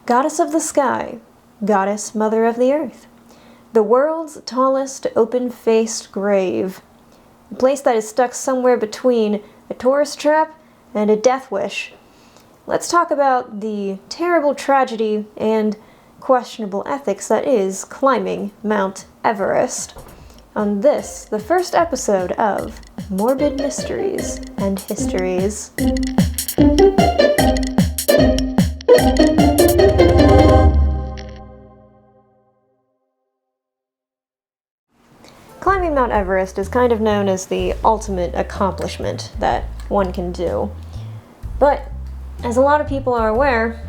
Goddess of the sky, goddess mother of the earth, the world's tallest open-faced grave, a place that is stuck somewhere between a tourist trap and a death wish. Let's talk about the terrible tragedy and questionable ethics that is climbing Mount Everest. On this, the first episode of Morbid Mysteries and Histories. Climbing Mount Everest is kind of known as the ultimate accomplishment that one can do. But, as a lot of people are aware,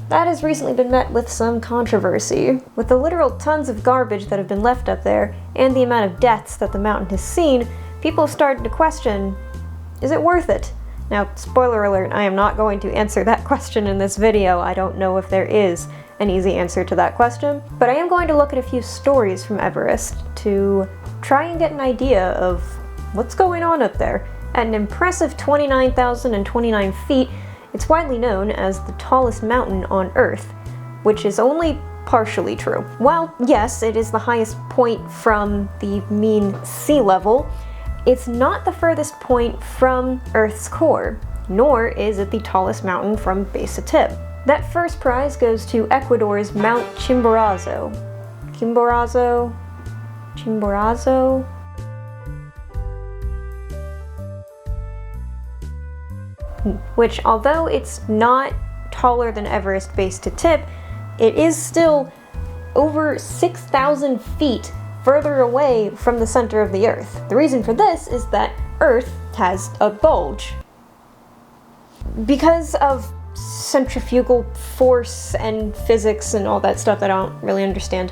that has recently been met with some controversy. With the literal tons of garbage that have been left up there, and the amount of deaths that the mountain has seen, people have started to question, is it worth it? Now, spoiler alert, I am not going to answer that question in this video. I don't know if there is an easy answer to that question, but I am going to look at a few stories from Everest to try and get an idea of what's going on up there. At an impressive 29,029 feet, it's widely known as the tallest mountain on Earth, which is only partially true. While, yes, it is the highest point from the mean sea level, it's not the furthest point from Earth's core, nor is it the tallest mountain from base to tip. That first prize goes to Ecuador's Mount Chimborazo. Chimborazo? Which, although it's not taller than Everest base to tip, it is still over 6,000 feet further away from the center of the Earth. The reason for this is that Earth has a bulge. Because of centrifugal force and physics and all that stuff that I don't really understand,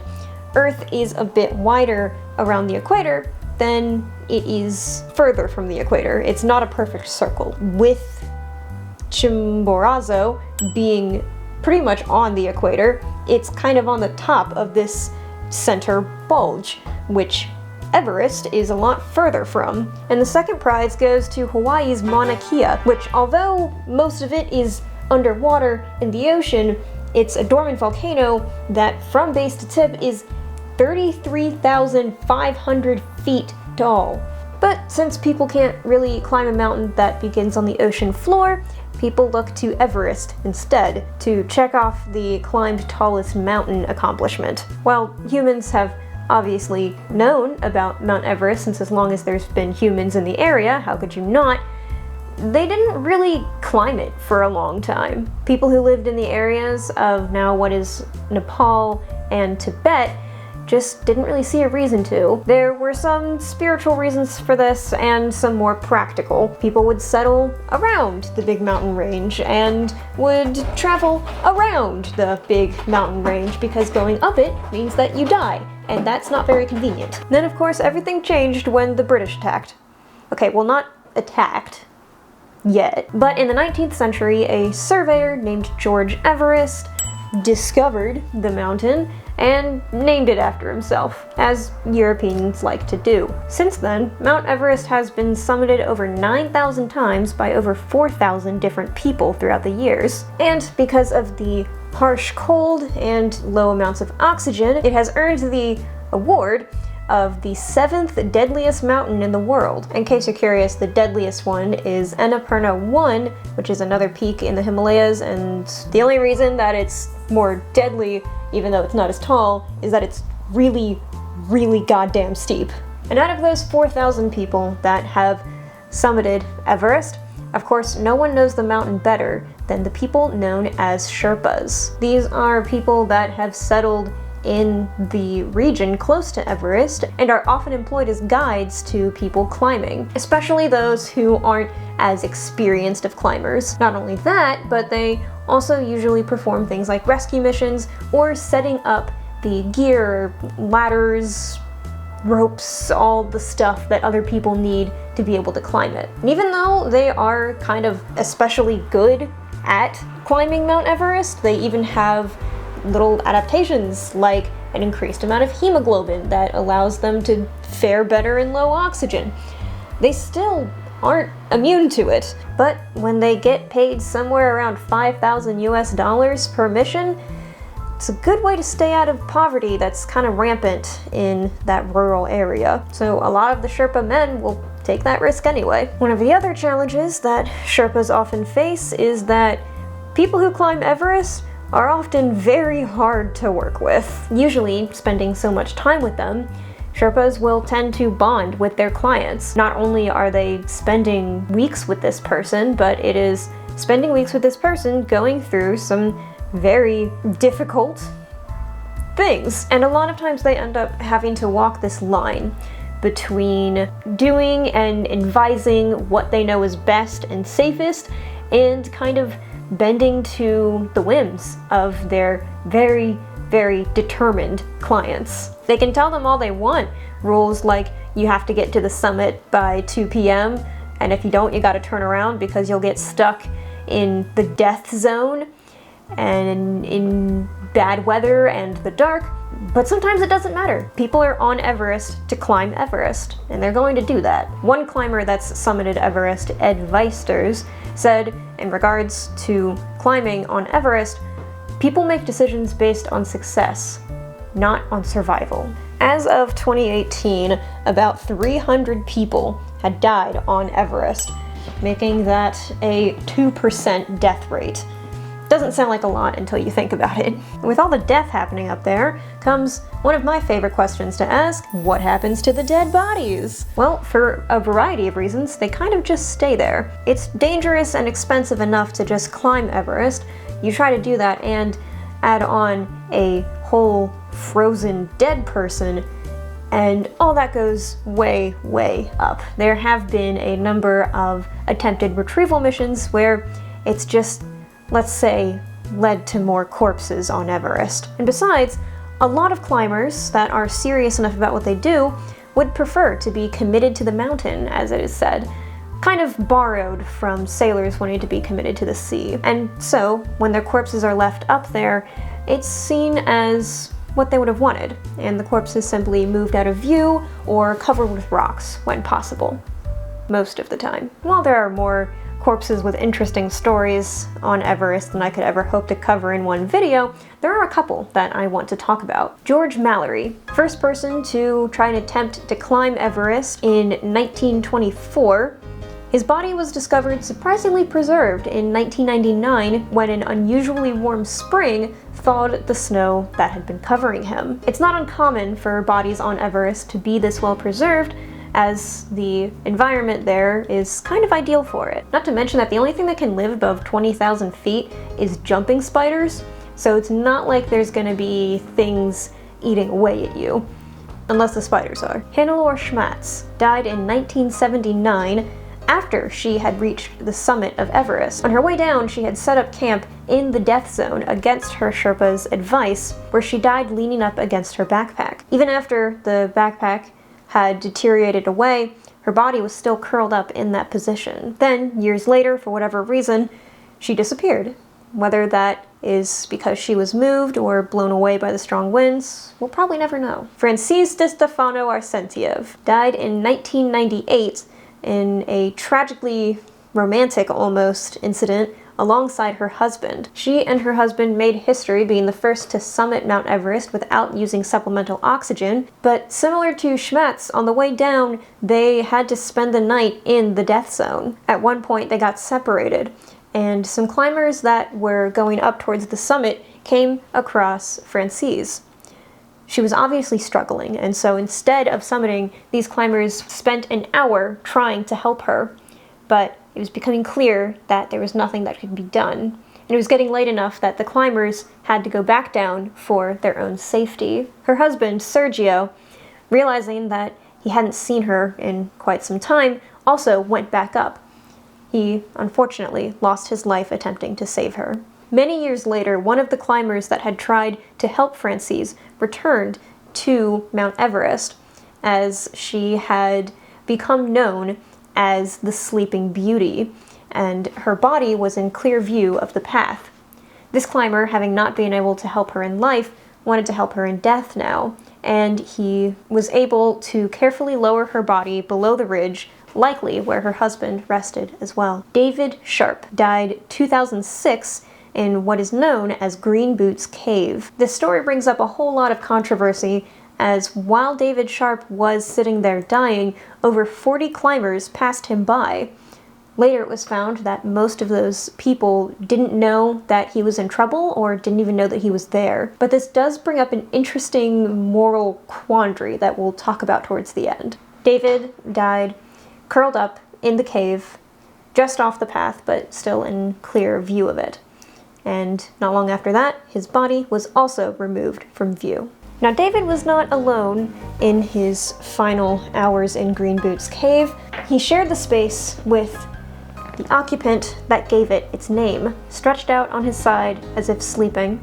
Earth is a bit wider around the equator than it is further from the equator. It's not a perfect circle, with Chimborazo being pretty much on the equator. It's kind of on the top of this center bulge, which Everest is a lot further from. And the second prize goes to Hawaii's Mauna Kea, which, although most of it is underwater in the ocean, it's a dormant volcano that from base to tip is 33,500 feet tall. But since people can't really climb a mountain that begins on the ocean floor, people look to Everest instead to check off the climbed tallest mountain accomplishment. While humans have obviously known about Mount Everest since as long as there's been humans in the area, how could you not? They didn't really climb it for a long time. People who lived in the areas of now what is Nepal and Tibet just didn't really see a reason to. There were some spiritual reasons for this and some more practical. People would settle around the big mountain range and would travel around the big mountain range because going up it means that you die, and that's not very convenient. Then of course everything changed when the British attacked. Okay, well, not attacked yet, but in the 19th century a surveyor named George Everest discovered the mountain and named it after himself, as Europeans like to do. Since then, Mount Everest has been summited over 9,000 times by over 4,000 different people throughout the years. And because of the harsh cold and low amounts of oxygen, it has earned the award of the 7th deadliest mountain in the world. In case you're curious, the deadliest one is Annapurna 1, which is another peak in the Himalayas, and the only reason that it's more deadly, even though it's not as tall, is that it's really, really goddamn steep. And out of those 4,000 people that have summited Everest, of course, no one knows the mountain better than the people known as Sherpas. These are people that have settled in the region close to Everest and are often employed as guides to people climbing, especially those who aren't as experienced of climbers. Not only that, but they also usually perform things like rescue missions or setting up the gear, ladders, ropes, all the stuff that other people need to be able to climb it. And even though they are kind of especially good at climbing Mount Everest, they even have little adaptations like an increased amount of hemoglobin that allows them to fare better in low oxygen. They still aren't immune to it, but when they get paid somewhere around $5,000 US per mission, It's a good way to stay out of poverty that's kind of rampant in that rural area. So a lot of the Sherpa men will take that risk anyway. One of the other challenges that Sherpas often face is that people who climb Everest are often very hard to work with. Usually, spending so much time with them, Sherpas will tend to bond with their clients. Not only are they spending weeks with this person, but it is spending weeks with this person going through some very difficult things. And a lot of times they end up having to walk this line between doing and advising what they know is best and safest, and kind of bending to the whims of their very, very determined clients. They can tell them all they want. Rules like you have to get to the summit by 2 p.m. and if you don't, you gotta turn around because you'll get stuck in the death zone and in bad weather and the dark. But sometimes it doesn't matter. People are on Everest to climb Everest, and they're going to do that. One climber that's summited Everest, Ed Weisters, said in regards to climbing on Everest, people make decisions based on success, not on survival. As of 2018, about 300 people had died on Everest, making that a 2% death rate. Doesn't sound like a lot until you think about it. With all the death happening up there comes one of my favorite questions to ask: what happens to the dead bodies? Well, for a variety of reasons, they kind of just stay there. It's dangerous and expensive enough to just climb Everest. You try to do that and add on a whole frozen dead person, and all that goes way, way up. There have been a number of attempted retrieval missions where it's just, let's say, led to more corpses on Everest. And besides, a lot of climbers that are serious enough about what they do would prefer to be committed to the mountain, as it is said, kind of borrowed from sailors wanting to be committed to the sea. And so, when their corpses are left up there, it's seen as what they would have wanted, and the corpses simply moved out of view or covered with rocks when possible. Most of the time. While there are more corpses with interesting stories on Everest than I could ever hope to cover in one video, there are a couple that I want to talk about. George Mallory, first person to try and attempt to climb Everest in 1924. His body was discovered surprisingly preserved in 1999 when an unusually warm spring thawed the snow that had been covering him. It's not uncommon for bodies on Everest to be this well preserved, as the environment there is kind of ideal for it. Not to mention that the only thing that can live above 20,000 feet is jumping spiders, so it's not like there's gonna be things eating away at you, unless the spiders are. Hannelore Schmatz died in 1979 after she had reached the summit of Everest. On her way down, she had set up camp in the death zone against her Sherpa's advice, where she died leaning up against her backpack. Even after the backpack had deteriorated away, her body was still curled up in that position. Then, years later, for whatever reason, she disappeared. Whether that is because she was moved or blown away by the strong winds, we'll probably never know. Francis de Stefano Arsentiev died in 1998 in a tragically romantic almost incident alongside her husband. She and her husband made history being the first to summit Mount Everest without using supplemental oxygen, but similar to Schmatz, on the way down, they had to spend the night in the death zone. At one point, they got separated, and some climbers that were going up towards the summit came across Francis. She was obviously struggling, and so instead of summiting, these climbers spent an hour trying to help her, but it was becoming clear that there was nothing that could be done, and it was getting late enough that the climbers had to go back down for their own safety. Her husband, Sergio, realizing that he hadn't seen her in quite some time, also went back up. He, unfortunately, lost his life attempting to save her. Many years later, one of the climbers that had tried to help Francis returned to Mount Everest, as she had become known as the Sleeping Beauty, and her body was in clear view of the path. This climber, having not been able to help her in life, wanted to help her in death now, and he was able to carefully lower her body below the ridge, likely where her husband rested as well. David Sharp died 2006 in what is known as Green Boots Cave. This story brings up a whole lot of controversy, as while David Sharp was sitting there dying, over 40 climbers passed him by. Later it was found that most of those people didn't know that he was in trouble or didn't even know that he was there. But this does bring up an interesting moral quandary that we'll talk about towards the end. David died curled up in the cave, just off the path, but still in clear view of it. And not long after that, his body was also removed from view. Now, David was not alone in his final hours in Green Boots Cave. He shared the space with the occupant that gave it its name, stretched out on his side as if sleeping,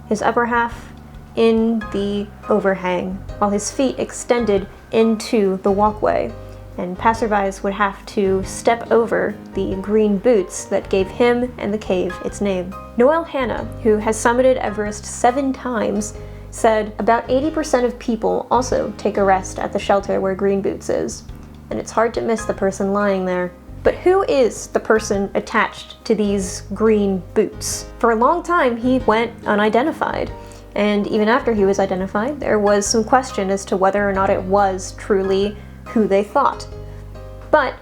his upper half in the overhang, while his feet extended into the walkway, and passerbys would have to step over the green boots that gave him and the cave its name. Noel Hanna, who has summited Everest 7 times, said about 80% of people also take a rest at the shelter where Green Boots is, and it's hard to miss the person lying there. But who is the person attached to these green boots? For a long time, he went unidentified. And even after he was identified, there was some question as to whether or not it was truly who they thought. But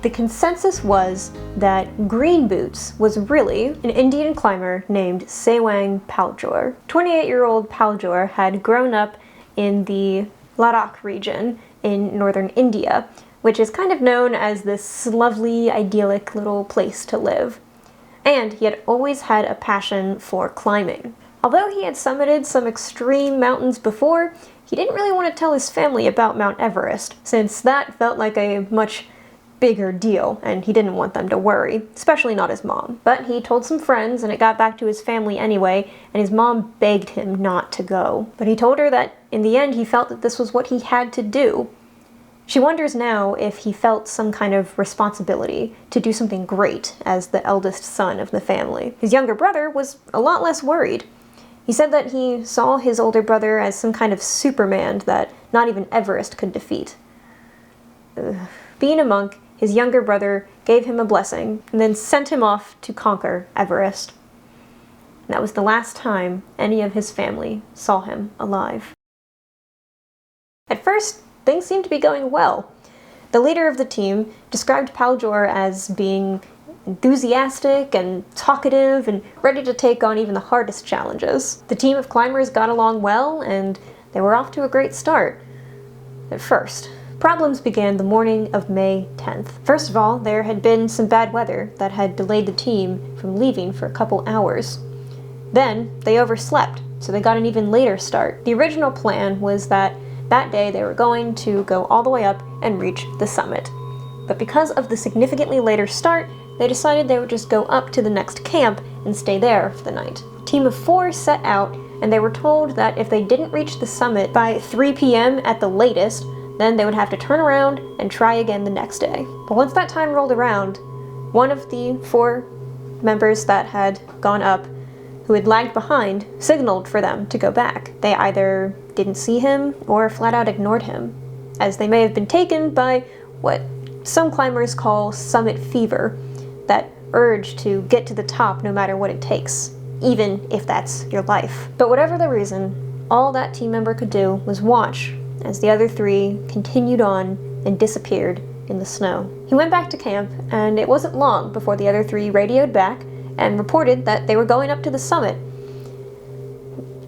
the consensus was that Green Boots was really an Indian climber named Sewang Paljor. 28-year-old Paljor had grown up in the Ladakh region in northern India, which is kind of known as this lovely, idyllic little place to live. And he had always had a passion for climbing. Although he had summited some extreme mountains before, he didn't really want to tell his family about Mount Everest, since that felt like a much bigger deal, and he didn't want them to worry, especially not his mom. But he told some friends, and it got back to his family anyway, and his mom begged him not to go. But he told her that in the end he felt that this was what he had to do. She wonders now if he felt some kind of responsibility to do something great as the eldest son of the family. His younger brother was a lot less worried. He said that he saw his older brother as some kind of Superman that not even Everest could defeat. Being a monk, his younger brother gave him a blessing and then sent him off to conquer Everest. And that was the last time any of his family saw him alive. At first, things seemed to be going well. The leader of the team described Paljor as being enthusiastic and talkative and ready to take on even the hardest challenges. The team of climbers got along well, and they were off to a great start. At first, problems began the morning of May 10th. First of all, there had been some bad weather that had delayed the team from leaving for a couple hours. Then, they overslept, so they got an even later start. The original plan was that day they were going to go all the way up and reach the summit. But because of the significantly later start, they decided they would just go up to the next camp and stay there for the night. A team of 4 set out, and they were told that if they didn't reach the summit by 3 p.m. at the latest, then they would have to turn around and try again the next day. But once that time rolled around, one of the 4 members that had gone up, who had lagged behind, signaled for them to go back. They either didn't see him or flat out ignored him, as they may have been taken by what some climbers call summit fever, that urge to get to the top no matter what it takes, even if that's your life. But whatever the reason, all that team member could do was watch as the other 3 continued on and disappeared in the snow. He went back to camp, and it wasn't long before the other 3 radioed back and reported that they were going up to the summit.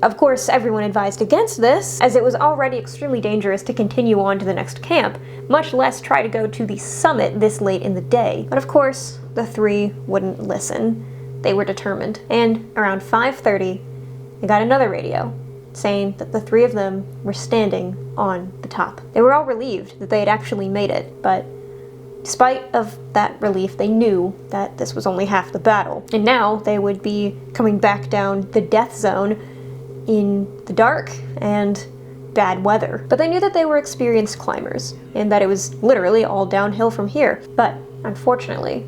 Of course, everyone advised against this, as it was already extremely dangerous to continue on to the next camp, much less try to go to the summit this late in the day. But of course, the 3 wouldn't listen. They were determined. And around 5:30, they got another radio, saying that the 3 of them were standing on the top. They were all relieved that they had actually made it, but despite of that relief, they knew that this was only half the battle. And now they would be coming back down the death zone in the dark and bad weather. But they knew that they were experienced climbers, and that it was literally all downhill from here. But unfortunately,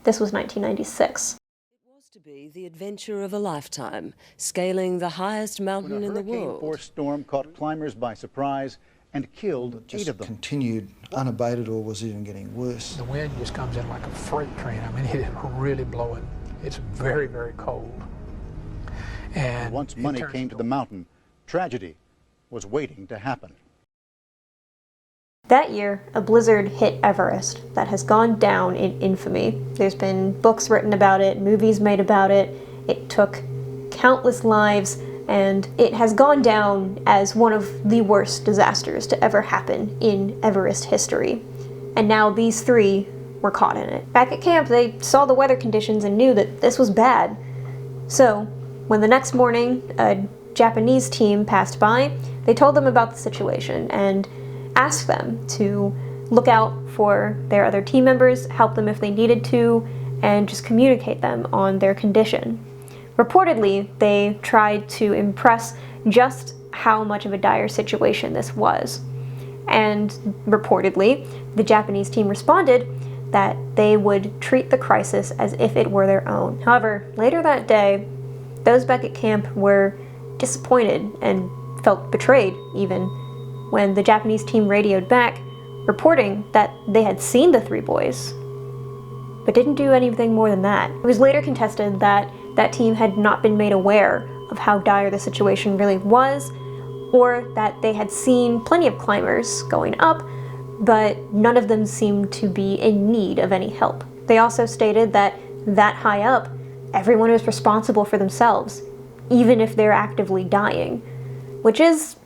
this was 1996. It was to be the adventure of a lifetime, scaling the highest mountain in the world. A hurricane-force storm caught climbers by surprise and killed 8 of them. Continued unabated, or was even getting worse. The wind just comes in like a freight train. I mean, it is really blowing. It's very, very cold. And once money came to the mountain, tragedy was waiting to happen. That year, a blizzard hit Everest that has gone down in infamy. There's been books written about it, movies made about it. It took countless lives, and it has gone down as one of the worst disasters to ever happen in Everest history. And now these three were caught in it. Back at camp, they saw the weather conditions and knew that this was bad. So, when the next morning a Japanese team passed by, they told them about the situation and asked them to look out for their other team members, help them if they needed to, and just communicate them on their condition. Reportedly, they tried to impress just how much of a dire situation this was. And reportedly, the Japanese team responded that they would treat the crisis as if it were their own. However, later that day, those back at camp were disappointed and felt betrayed even when the Japanese team radioed back, reporting that they had seen the three boys, but didn't do anything more than that. It was later contested that that team had not been made aware of how dire the situation really was, or that they had seen plenty of climbers going up, but none of them seemed to be in need of any help. They also stated that high up, everyone is responsible for themselves, even if they're actively dying, which is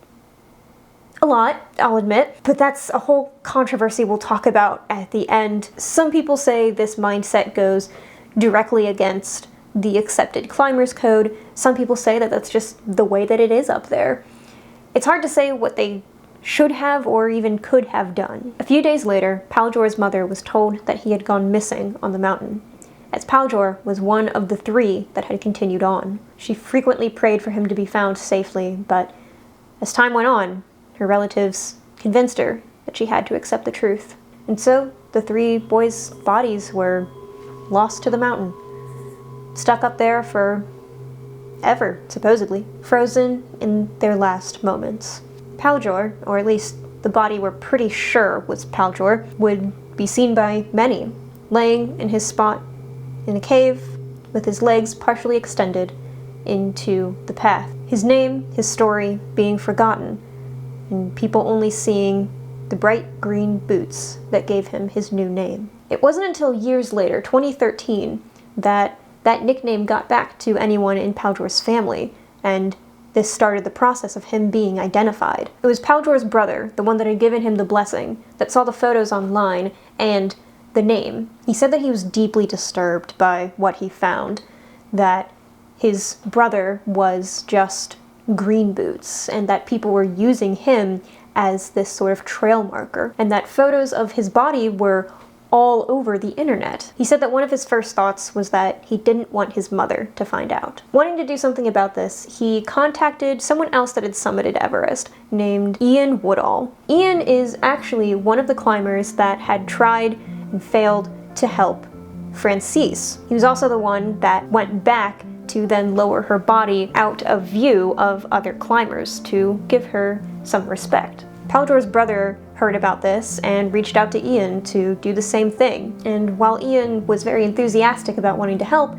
a lot, I'll admit, but that's a whole controversy we'll talk about at the end. Some people say this mindset goes directly against the accepted climbers code. Some people say that that's just the way that it is up there. It's hard to say what they should have or even could have done. A few days later, Paljor's mother was told that he had gone missing on the mountain, as Paljor was one of the three that had continued on. She frequently prayed for him to be found safely, but as time went on, her relatives convinced her that she had to accept the truth. And so, the three boys' bodies were lost to the mountain, stuck up there for ever, supposedly, frozen in their last moments. Paljor, or at least the body we're pretty sure was Paljor, would be seen by many, laying in his spot in a cave with his legs partially extended into the path. His name, his story being forgotten, and people only seeing the bright green boots that gave him his new name. It wasn't until years later, 2013, that nickname got back to anyone in Paljor's family, and this started the process of him being identified. It was Paljor's brother, the one that had given him the blessing, that saw the photos online and the name. He said that he was deeply disturbed by what he found, that his brother was just green boots, and that people were using him as this sort of trail marker, and that photos of his body were all over the internet. He said that one of his first thoughts was that he didn't want his mother to find out. Wanting to do something about this, he contacted someone else that had summited Everest, named Ian Woodall. Ian is actually one of the climbers that had tried and failed to help Francis. He was also the one that went back to then lower her body out of view of other climbers to give her some respect. Paljor's brother heard about this and reached out to Ian to do the same thing. And while Ian was very enthusiastic about wanting to help,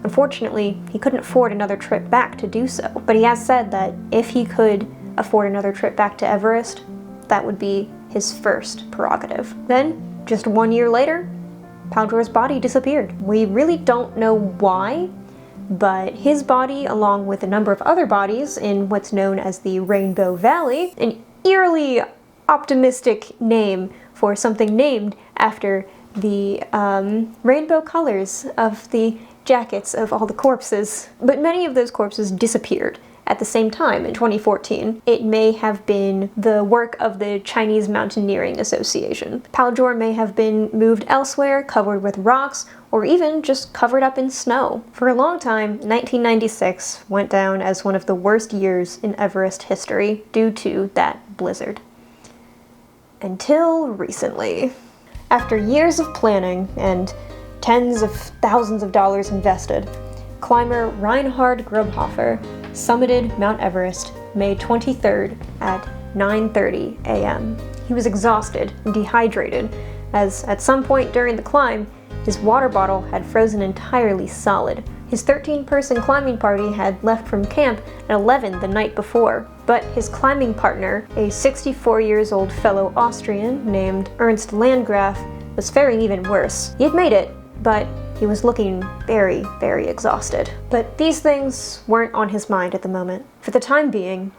unfortunately, he couldn't afford another trip back to do so. But he has said that if he could afford another trip back to Everest, that would be his first prerogative. Then, just 1 year later, Paljor's body disappeared. We really don't know why, but his body, along with a number of other bodies in what's known as the Rainbow Valley, an eerily optimistic name for something named after the rainbow colors of the jackets of all the corpses. But many of those corpses disappeared at the same time in 2014. It may have been the work of the Chinese Mountaineering Association. Paljor may have been moved elsewhere, covered with rocks, or even just covered up in snow. For a long time, 1996 went down as one of the worst years in Everest history due to that blizzard. Until recently. After years of planning and tens of thousands of dollars invested, climber Reinhard Grobhofer summited Mount Everest May 23rd at 9:30 a.m. He was exhausted and dehydrated, as at some point during the climb, his water bottle had frozen entirely solid. His 13-person climbing party had left from camp at 11 the night before, but his climbing partner, a 64-years-old fellow Austrian named Ernst Landgraf, was faring even worse. He had made it, but he was looking very, very exhausted. But these things weren't on his mind at the moment. For the time being,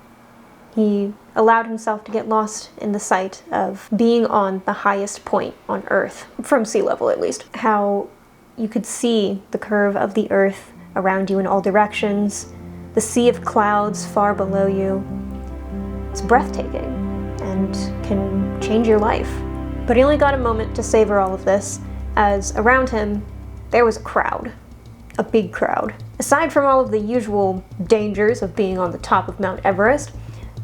he allowed himself to get lost in the sight of being on the highest point on Earth, from sea level at least. How you could see the curve of the Earth around you in all directions, the sea of clouds far below you. It's breathtaking and can change your life. But he only got a moment to savor all of this, as around him there was a crowd. A big crowd. Aside from all of the usual dangers of being on the top of Mount Everest,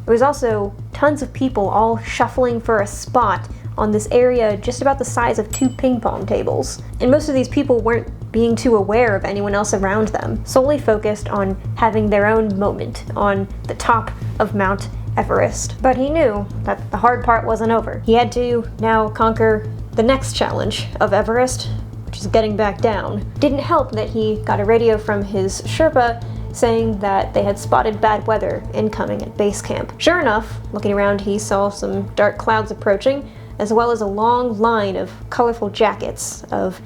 there was also tons of people all shuffling for a spot on this area just about the size of 2 ping pong tables. And most of these people weren't being too aware of anyone else around them, solely focused on having their own moment on the top of Mount Everest. But he knew that the hard part wasn't over. He had to now conquer the next challenge of Everest, which is getting back down. Didn't help that he got a radio from his Sherpa saying that they had spotted bad weather incoming at base camp. Sure enough, looking around, he saw some dark clouds approaching, as well as a long line of colorful jackets of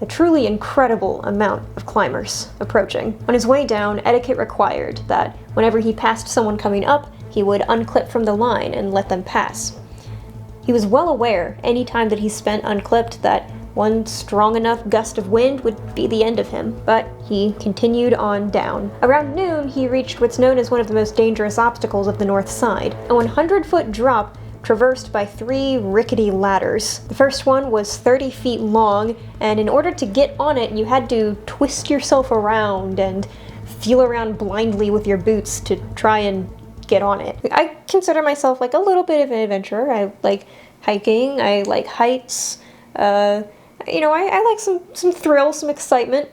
a truly incredible amount of climbers approaching. On his way down, etiquette required that whenever he passed someone coming up, he would unclip from the line and let them pass. He was well aware any time that he spent unclipped that one strong enough gust of wind would be the end of him, but he continued on down. Around noon, he reached what's known as one of the most dangerous obstacles of the north side, a 100-foot drop traversed by 3 rickety ladders. The first one was 30 feet long, and in order to get on it, you had to twist yourself around and feel around blindly with your boots to try and get on it. I consider myself like a little bit of an adventurer. I like hiking, I like heights, I like some thrill, some excitement.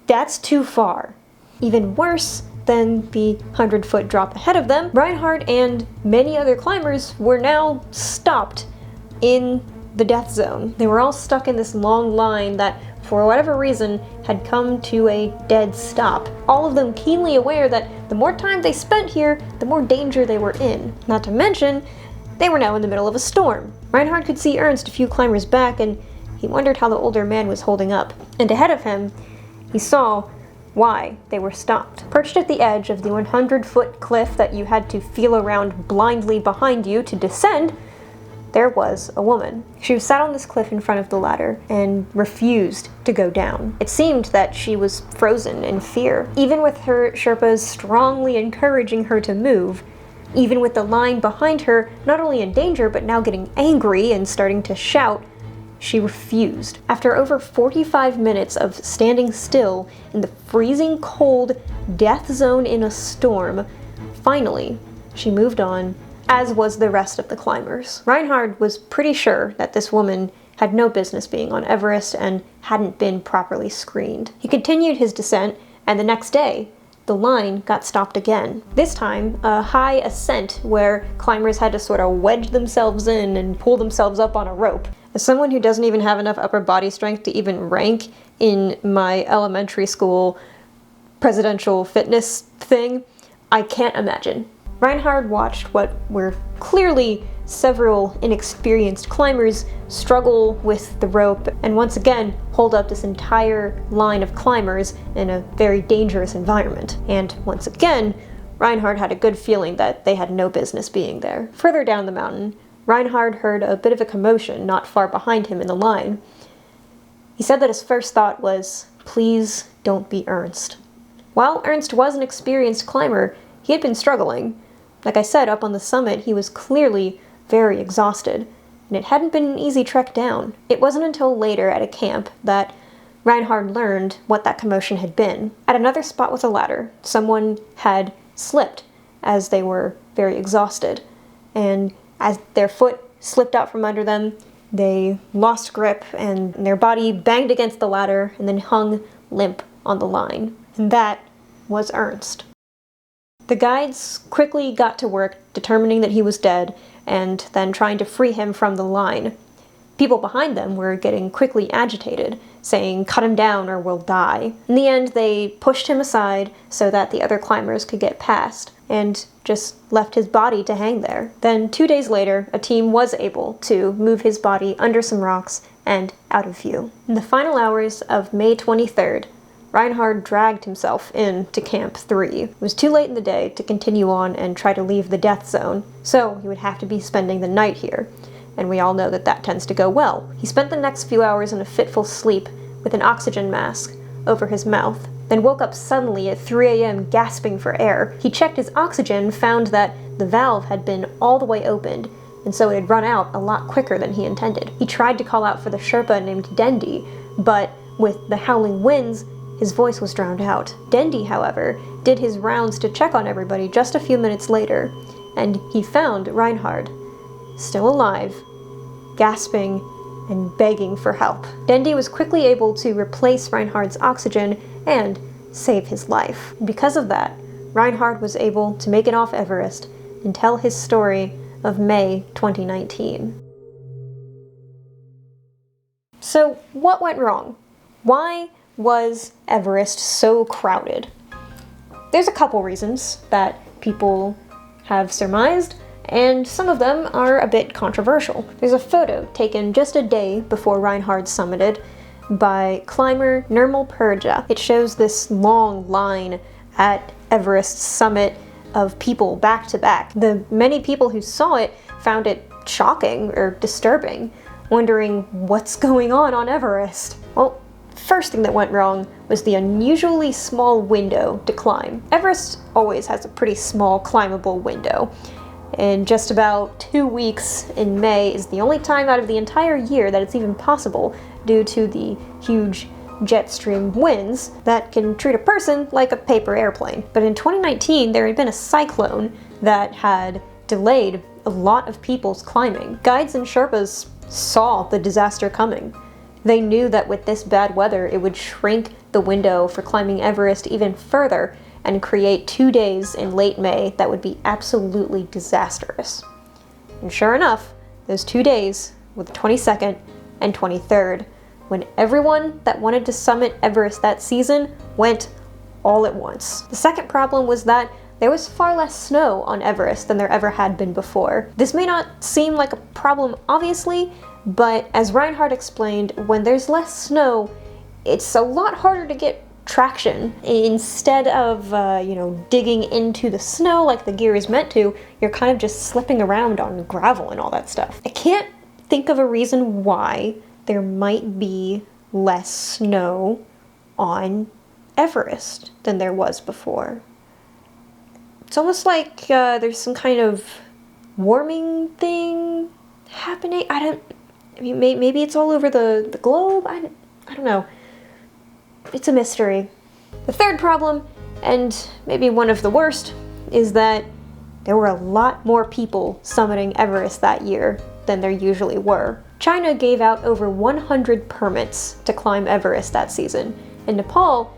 That's too far. Even worse than the 100-foot drop ahead of them, Reinhard and many other climbers were now stopped in the death zone. They were all stuck in this long line that, for whatever reason, had come to a dead stop. All of them keenly aware that the more time they spent here, the more danger they were in. Not to mention, they were now in the middle of a storm. Reinhard could see Ernst a few climbers back, and he wondered how the older man was holding up. And ahead of him, he saw why they were stopped. Perched at the edge of the 100-foot cliff that you had to feel around blindly behind you to descend, there was a woman. She was sat on this cliff in front of the ladder and refused to go down. It seemed that she was frozen in fear. Even with her Sherpas strongly encouraging her to move, even with the line behind her not only in danger but now getting angry and starting to shout, she refused. After over 45 minutes of standing still in the freezing cold death zone in a storm, finally she moved on, as was the rest of the climbers. Reinhard was pretty sure that this woman had no business being on Everest and hadn't been properly screened. He continued his descent, and the next day, the line got stopped again. This time, a high ascent where climbers had to sort of wedge themselves in and pull themselves up on a rope. As someone who doesn't even have enough upper body strength to even rank in my elementary school presidential fitness thing, I can't imagine. Reinhard watched what were clearly several inexperienced climbers struggle with the rope and once again hold up this entire line of climbers in a very dangerous environment. And once again, Reinhard had a good feeling that they had no business being there. Further down the mountain, Reinhard heard a bit of a commotion not far behind him in the line. He said that his first thought was, "Please don't be Ernst." While Ernst was an experienced climber, he had been struggling. Like I said, up on the summit, he was clearly very exhausted, and it hadn't been an easy trek down. It wasn't until later at a camp that Reinhard learned what that commotion had been. At another spot with a ladder, someone had slipped as they were very exhausted, and as their foot slipped out from under them, they lost grip and their body banged against the ladder and then hung limp on the line. And that was Ernst. The guides quickly got to work determining that he was dead and then trying to free him from the line. People behind them were getting quickly agitated, saying, "Cut him down or we'll die." In the end, they pushed him aside so that the other climbers could get past, and just left his body to hang there. Then 2 days later, a team was able to move his body under some rocks and out of view. In the final hours of May 23rd, Reinhard dragged himself into Camp 3. It was too late in the day to continue on and try to leave the death zone, so he would have to be spending the night here, and we all know that that tends to go well. He spent the next few hours in a fitful sleep with an oxygen mask over his mouth, then woke up suddenly at 3 a.m. gasping for air. He checked his oxygen, found that the valve had been all the way opened, and so it had run out a lot quicker than he intended. He tried to call out for the Sherpa named Dendi, but with the howling winds, his voice was drowned out. Dendi, however, did his rounds to check on everybody just a few minutes later, and he found Reinhard, still alive, gasping and begging for help. Dendi was quickly able to replace Reinhard's oxygen and save his life. Because of that, Reinhard was able to make it off Everest and tell his story of May 2019. So, what went wrong? Why was Everest so crowded? There's a couple reasons that people have surmised, and some of them are a bit controversial. There's a photo taken just a day before Reinhard summited by climber Nirmal Purja. It shows this long line at Everest's summit of people back to back. The many people who saw it found it shocking or disturbing, wondering what's going on Everest. Well, first thing that went wrong was the unusually small window to climb. Everest always has a pretty small climbable window, and just about 2 weeks in May is the only time out of the entire year that it's even possible due to the huge jet stream winds that can treat a person like a paper airplane. But in 2019, there had been a cyclone that had delayed a lot of people's climbing. Guides and Sherpas saw the disaster coming. They knew that with this bad weather, it would shrink the window for climbing Everest even further and create 2 days in late May that would be absolutely disastrous. And sure enough, those 2 days were the 22nd and 23rd, when everyone that wanted to summit Everest that season went all at once. The second problem was that there was far less snow on Everest than there ever had been before. This may not seem like a problem, obviously, but as Reinhard explained, when there's less snow, it's a lot harder to get traction. Instead of, digging into the snow like the gear is meant to, you're kind of just slipping around on gravel and all that stuff. I can't think of a reason why there might be less snow on Everest than there was before. It's almost like there's some kind of warming thing happening. Maybe it's all over the globe. I don't know. It's a mystery. The third problem, and maybe one of the worst, is that there were a lot more people summiting Everest that year than there usually were. China gave out over 100 permits to climb Everest that season. In Nepal,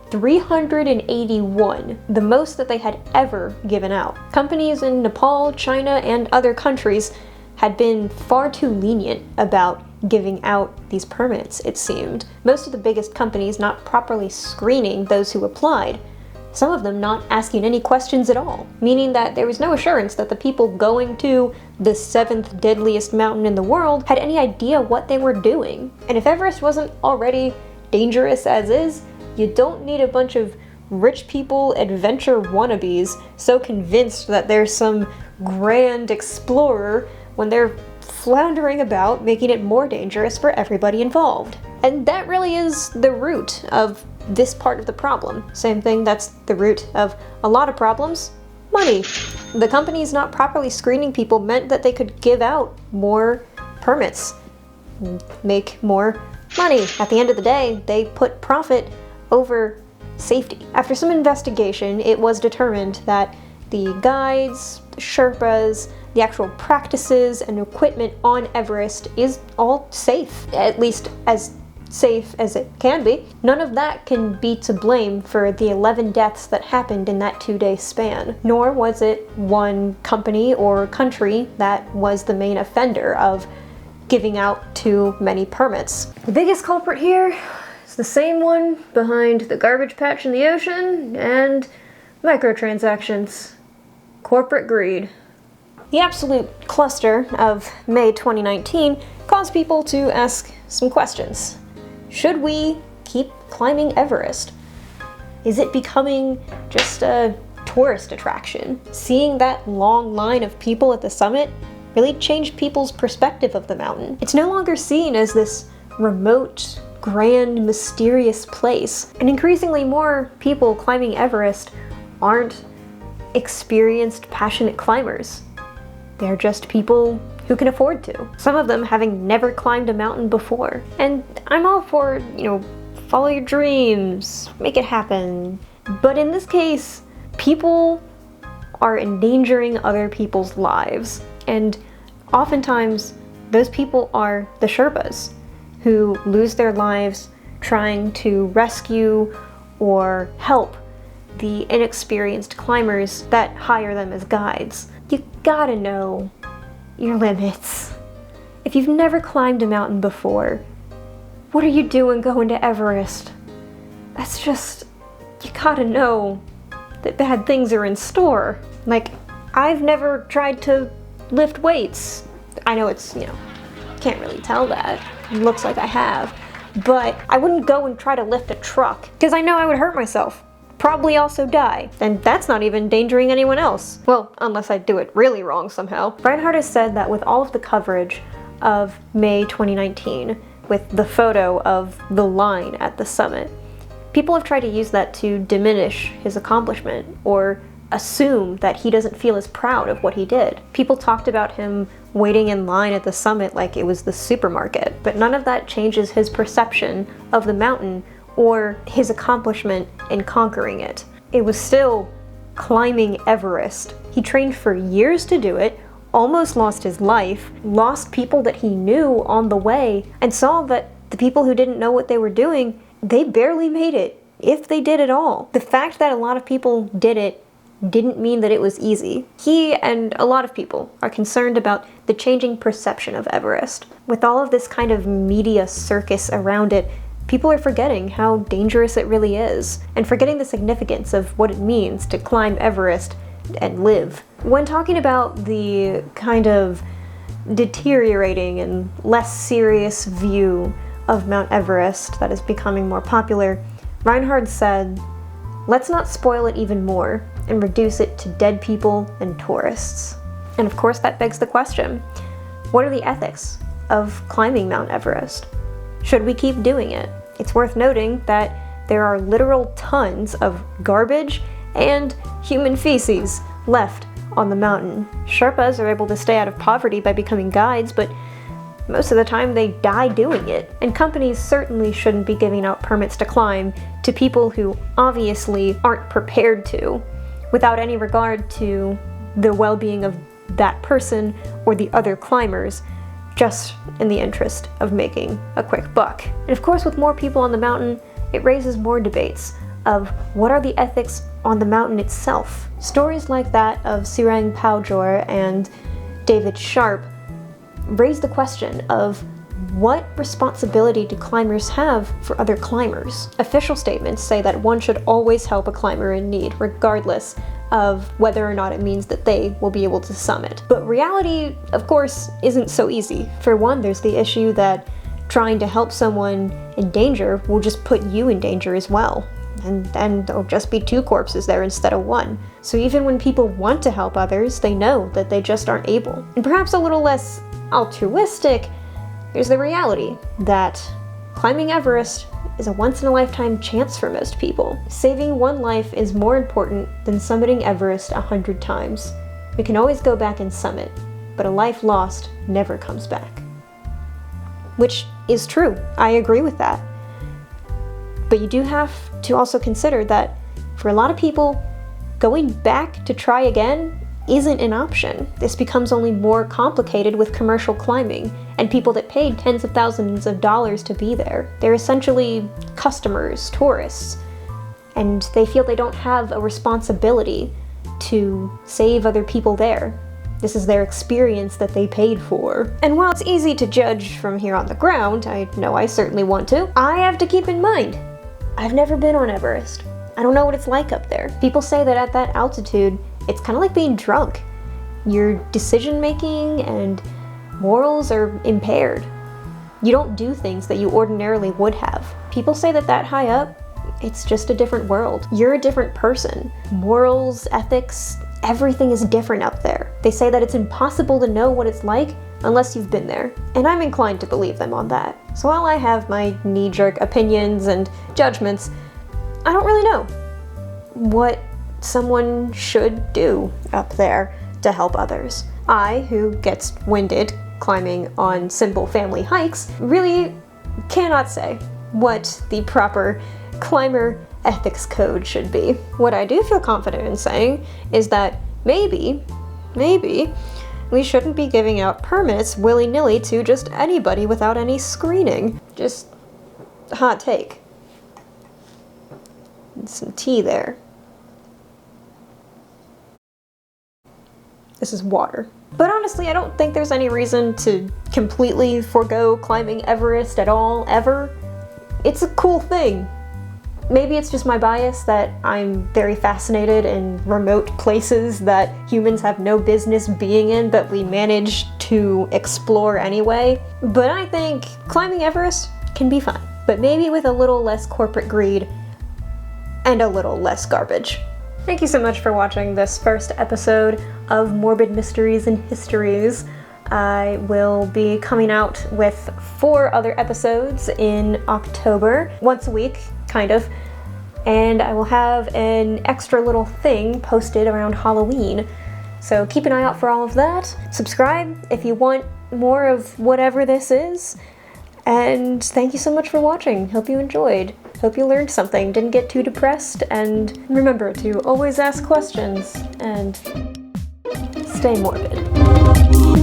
381, the most that they had ever given out. Companies in Nepal, China, and other countries had been far too lenient about giving out these permits, it seemed. Most of the biggest companies not properly screening those who applied, some of them not asking any questions at all, meaning that there was no assurance that the people going to the 7th deadliest mountain in the world had any idea what they were doing. And if Everest wasn't already dangerous as is, you don't need a bunch of rich people adventure wannabes so convinced that there's some grand explorer when they're floundering about, making it more dangerous for everybody involved. And that really is the root of this part of the problem. Same thing that's the root of a lot of problems: money. The companies not properly screening people meant that they could give out more permits, make more money. At the end of the day, they put profit over safety. After some investigation, it was determined that the guides, the Sherpas, the actual practices and equipment on Everest is all safe, at least as safe as it can be. None of that can be to blame for the 11 deaths that happened in that 2-day span, nor was it one company or country that was the main offender of giving out too many permits. The biggest culprit here is the same one behind the garbage patch in the ocean and microtransactions. Corporate greed. The absolute cluster of May 2019 caused people to ask some questions. Should we keep climbing Everest? Is it becoming just a tourist attraction? Seeing that long line of people at the summit really changed people's perspective of the mountain. It's no longer seen as this remote, grand, mysterious place. And increasingly more people climbing Everest aren't experienced, passionate climbers. They're just people who can afford to. Some of them having never climbed a mountain before. And I'm all for, follow your dreams, make it happen. But in this case, people are endangering other people's lives. And oftentimes, those people are the Sherpas, who lose their lives trying to rescue or help the inexperienced climbers that hire them as guides. You gotta know your limits. If you've never climbed a mountain before, what are you doing going to Everest? That's just, you gotta know that bad things are in store. Like, I've never tried to lift weights. I know it's, can't really tell that. It looks like I have. But I wouldn't go and try to lift a truck, because I know I would hurt myself. Probably also die. And that's not even endangering anyone else. Well, unless I do it really wrong somehow. Reinhardt has said that with all of the coverage of May 2019, with the photo of the line at the summit, people have tried to use that to diminish his accomplishment or assume that he doesn't feel as proud of what he did. People talked about him waiting in line at the summit like it was the supermarket, but none of that changes his perception of the mountain or his accomplishment in conquering it. It was still climbing Everest. He trained for years to do it, almost lost his life, lost people that he knew on the way, and saw that the people who didn't know what they were doing, they barely made it, if they did at all. The fact that a lot of people did it didn't mean that it was easy. He and a lot of people are concerned about the changing perception of Everest. With all of this kind of media circus around it, people are forgetting how dangerous it really is, and forgetting the significance of what it means to climb Everest and live. When talking about the kind of deteriorating and less serious view of Mount Everest that is becoming more popular, Reinhardt said, "Let's not spoil it even more and reduce it to dead people and tourists." And of course that begs the question, what are the ethics of climbing Mount Everest? Should we keep doing it? It's worth noting that there are literal tons of garbage and human feces left on the mountain. Sherpas are able to stay out of poverty by becoming guides, but most of the time they die doing it. And companies certainly shouldn't be giving out permits to climb to people who obviously aren't prepared to, without any regard to the well-being of that person or the other climbers, just in the interest of making a quick buck. And of course, with more people on the mountain, it raises more debates of what are the ethics on the mountain itself. Stories like that of Sirang Paujor and David Sharp raise the question of what responsibility do climbers have for other climbers? Official statements say that one should always help a climber in need, regardless of whether or not it means that they will be able to summit. But reality, of course, isn't so easy. For one, there's the issue that trying to help someone in danger will just put you in danger as well. And then there'll just be 2 corpses there instead of 1. So even when people want to help others, they know that they just aren't able. And perhaps a little less altruistic, there's the reality that climbing Everest is a once-in-a-lifetime chance for most people. Saving one life is more important than summiting Everest 100 times. We can always go back and summit, but a life lost never comes back. Which is true. I agree with that. But you do have to also consider that for a lot of people, going back to try again isn't an option. This becomes only more complicated with commercial climbing and people that paid tens of thousands of dollars to be there. They're essentially customers, tourists, and they feel they don't have a responsibility to save other people there. This is their experience that they paid for. And while it's easy to judge from here on the ground, I know I certainly want to, I have to keep in mind, I've never been on Everest. I don't know what it's like up there. People say that at that altitude, it's kind of like being drunk. Your decision making and morals are impaired. You don't do things that you ordinarily would have. People say that that high up, it's just a different world. You're a different person. Morals, ethics, everything is different up there. They say that it's impossible to know what it's like unless you've been there. And I'm inclined to believe them on that. So while I have my knee-jerk opinions and judgments, I don't really know what someone should do up there to help others. I, who gets winded climbing on simple family hikes, really cannot say what the proper climber ethics code should be. What I do feel confident in saying is that maybe, we shouldn't be giving out permits willy-nilly to just anybody without any screening. Just a hot take. And some tea there. This is water. But honestly, I don't think there's any reason to completely forego climbing Everest at all, ever. It's a cool thing. Maybe it's just my bias that I'm very fascinated in remote places that humans have no business being in, but we manage to explore anyway. But I think climbing Everest can be fun, but maybe with a little less corporate greed and a little less garbage. Thank you so much for watching this first episode of Morbid Mysteries and Histories. I will be coming out with 4 other episodes in October, once a week, kind of, and I will have an extra little thing posted around Halloween. So keep an eye out for all of that. Subscribe if you want more of whatever this is. And thank you so much for watching. Hope you enjoyed. Hope you learned something, didn't get too depressed, and remember to always ask questions and stay morbid.